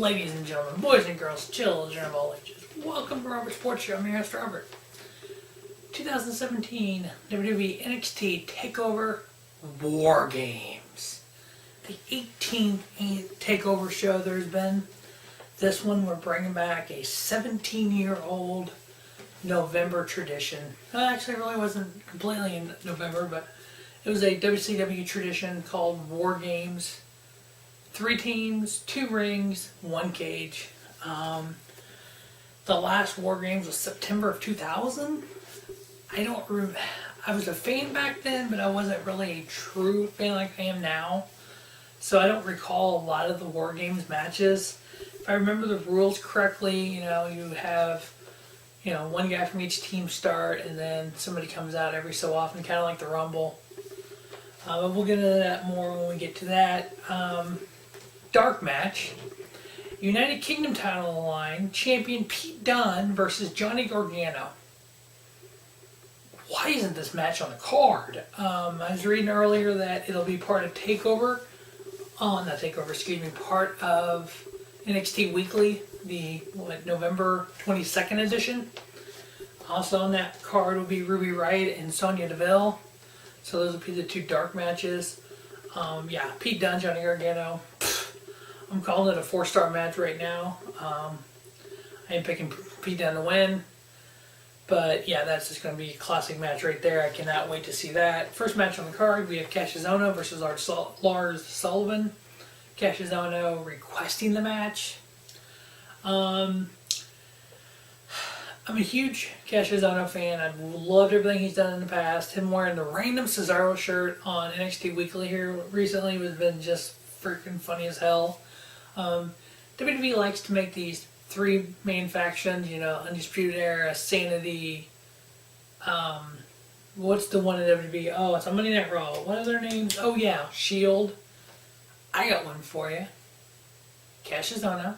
Ladies and gentlemen, boys and girls, children of all ages, welcome to Robert Sports Show. I'm your host, Robert. 2017 WWE NXT Takeover War Games. The 18th Takeover show there's been. This one we're bringing back a 17-year-old November tradition. Actually, it really wasn't completely in November, but it was a WCW tradition called War Games. 3 teams, 2 rings, 1 cage. The last War Games was September of 2000. I was a fan back then, but I wasn't really a true fan like I am now. So I don't recall a lot of the War Games matches. If I remember the rules correctly, you have, one guy from each team start, and then somebody comes out every so often, kind of like the Rumble. But we'll get into that more when we get to that. Dark match. United Kingdom title on the line. Champion Pete Dunne versus Johnny Gargano. Why isn't this match on the card? I was reading earlier that it'll be part of Takeover. Part of NXT Weekly, the November 22nd edition. Also on that card will be Ruby Riott and Sonya Deville. So those will be the 2 dark matches. Pete Dunne, Johnny Gargano. I'm calling it a 4-star match right now. I am picking Pete Dunne to win. But yeah, that's just going to be a classic match right there. I cannot wait to see that. First match on the card, we have Cassius Ohno versus Lars Sullivan. Cassius Ohno requesting the match. I'm a huge Cassius Ohno fan. I've loved everything he's done in the past. Him wearing the random Cesaro shirt on NXT Weekly here recently has been just freaking funny as hell. WWE likes to make these 3 main factions, Undisputed Era, Sanity, what's the one in WWE? Oh, it's on Monday Night Raw. What are their names? Oh yeah, Shield. I got one for you. Cassius Ohno,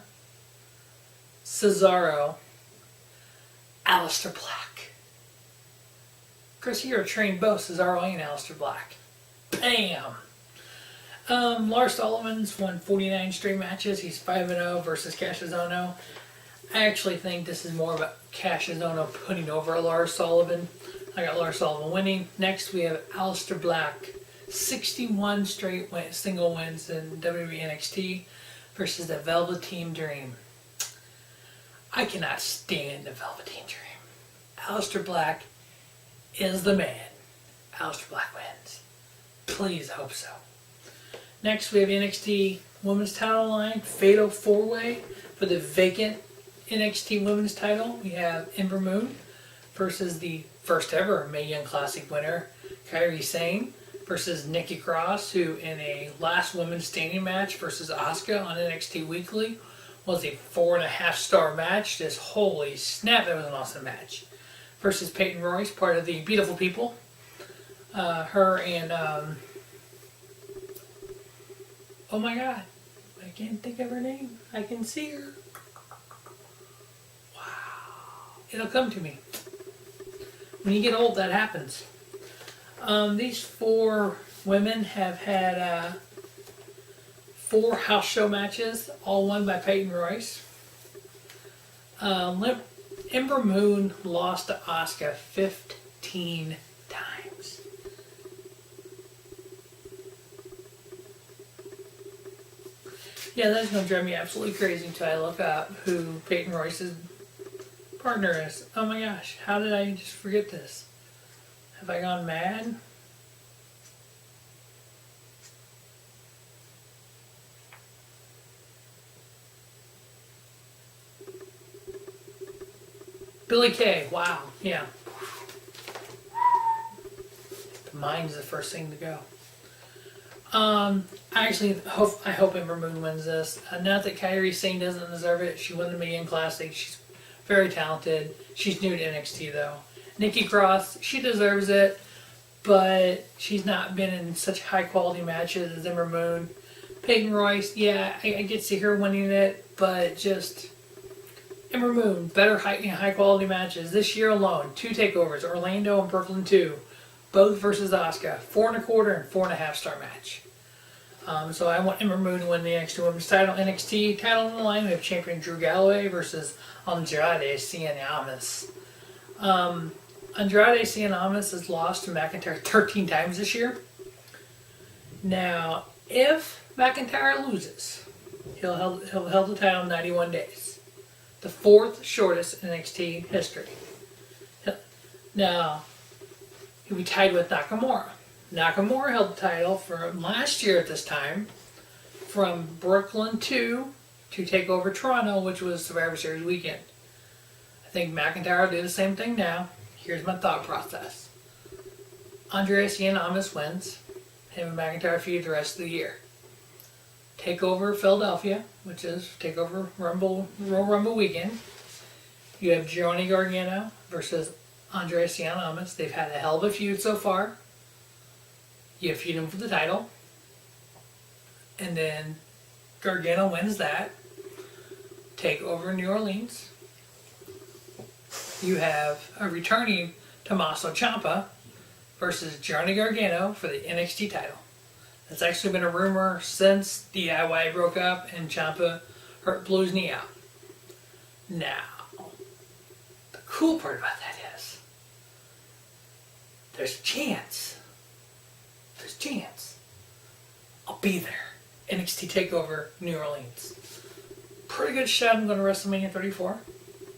Cesaro, Aleister Black. Chris, you're a trained bow, Cesaro and Aleister Black. Bam! Lars Sullivan's won 49 straight matches. He's 5-0 versus Cassius Ohno. I actually think this is more about Cassius Ohno putting over Lars Sullivan. I got Lars Sullivan winning. Next we have Aleister Black. 61 straight single wins in WWE NXT versus the Velveteen Dream. I cannot stand the Velveteen Dream. Aleister Black is the man. Aleister Black wins. Please hope so. Next we have NXT Women's Title line, Fatal 4-Way for the vacant NXT Women's Title. We have Ember Moon versus the first ever Mae Young Classic winner, Kairi Sane, versus Nikki Cross, who in a last women's standing match versus Asuka on NXT Weekly was a 4.5-star match. Just holy snap, that was an awesome match. Versus Peyton Royce, part of the Beautiful People. Her and oh my god, I can't think of her name. I can see her. Wow. It'll come to me. When you get old, that happens. These 4 women have had 4 house show matches, all won by Peyton Royce. Ember Moon lost to Asuka 15 times. Yeah, that's going to drive me absolutely crazy until I look up who Peyton Royce's partner is. Oh my gosh, how did I just forget this? Have I gone mad? Billie Kay, wow, yeah. The mind's the first thing to go. I hope Ember Moon wins this. Not that Kairi Sane doesn't deserve it. She won the Mae Young Classic. She's very talented. She's new to NXT though. Nikki Cross, she deserves it, but she's not been in such high quality matches as Ember Moon. Peyton Royce, yeah, I get to see her winning it, but just Ember Moon, better high quality matches. This year alone, 2 takeovers, Orlando and Brooklyn 2, both versus Asuka, 4.25 and 4.5 star match. So I want Ember Moon to win the NXT Women's title. NXT title on the line. We have champion Drew Galloway versus Andrade Cien Almas. Andrade Cien Almas has lost to McIntyre 13 times this year. Now, if McIntyre loses, he'll held the title 91 days. The fourth shortest in NXT history. Now, he'll be tied with Nakamura. Nakamura held the title from last year at this time, from Brooklyn 2 to Takeover Toronto, which was Survivor Series weekend. I think McIntyre will do the same thing now. Here's my thought process. Andrade Cien Almas wins. Him and McIntyre feud the rest of the year. Takeover Philadelphia, which is Takeover Royal Rumble weekend. You have Johnny Gargano versus Andrade Cien Almas. They've had a hell of a feud so far. You feud him for the title. And then Gargano wins that. Take over New Orleans. You have a returning Tommaso Ciampa versus Johnny Gargano for the NXT title. That's actually been a rumor since DIY broke up and Ciampa blew his knee out. Now, the cool part about that is there's a chance. I'll be there. NXT Takeover New Orleans. Pretty good shot I'm going to WrestleMania 34.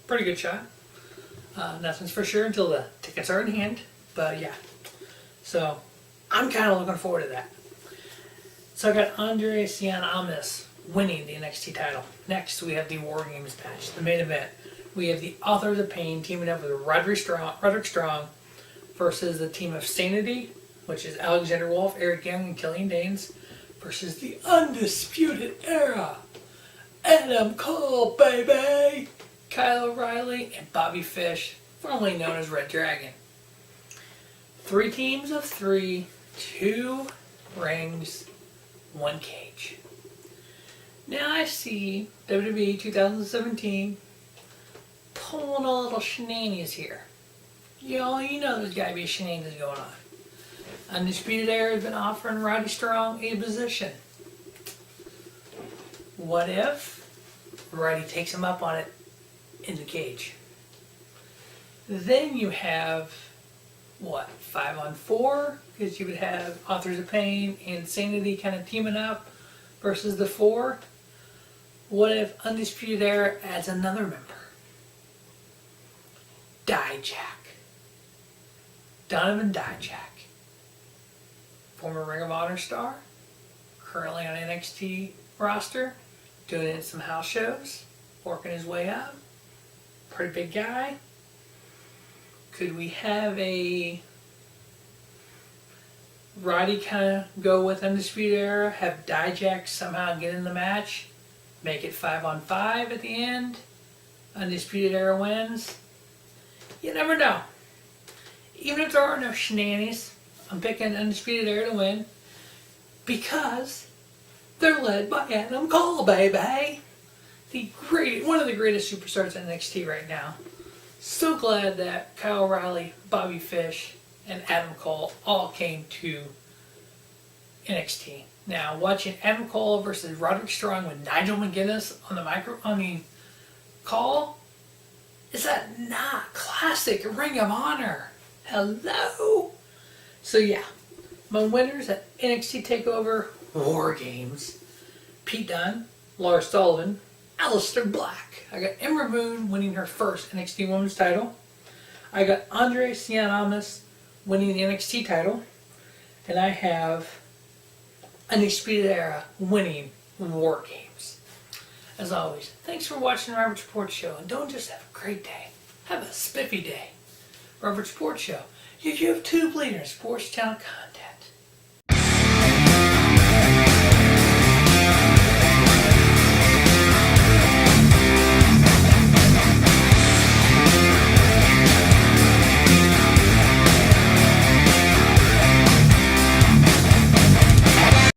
Pretty good shot. Nothing's for sure until the tickets are in hand. But yeah. So I'm kind of looking forward to that. So I got Andrade Cien Almas winning the NXT title. Next we have the War Games match, the main event. We have the Authors of Pain teaming up with Roderick Strong versus the team of Sanity, which is Alexander Wolf, Eric Young, and Killian Danes, versus the Undisputed Era, Adam Cole, baby, Kyle O'Reilly, and Bobby Fish, formerly known as Red Dragon. 3 teams of 3, 2 rings, 1 cage. Now I see WWE 2017 pulling a little shenanigans here. You know there's got to be shenanigans going on. Undisputed Era has been offering Roddy Strong a position. What if Roddy takes him up on it in the cage? Then you have, 5-on-4? Because you would have Authors of Pain and Sanity kind of teaming up versus the 4. What if Undisputed Era adds another member? Dijak. Donovan Dijak. Former Ring of Honor star, currently on NXT roster, doing it in some house shows, working his way up. Pretty big guy. Could we have a Roddy kind of go with Undisputed Era, have Dijak somehow get in the match, make it 5-on-5 at the end, Undisputed Era wins? You never know. Even if there are no shenanigans, I'm picking Undisputed Era to win because they're led by Adam Cole, baby. One of the greatest superstars in NXT right now. So glad that Kyle O'Reilly, Bobby Fish, and Adam Cole all came to NXT. Now, watching Adam Cole versus Roderick Strong with Nigel McGuinness on the call, is that not classic Ring of Honor? Hello? So yeah, my winners at NXT TakeOver War Games: Pete Dunne, Lars Sullivan, Aleister Black. I got Ember Moon winning her first NXT Women's title. I got Andrade Cien Almas winning the NXT title. And I have Undisputed Era winning War Games. As always, thanks for watching the Robert's Report Show. And don't just have a great day, have a spiffy day. Robert's Report Show, your YouTube leader, sports channel content.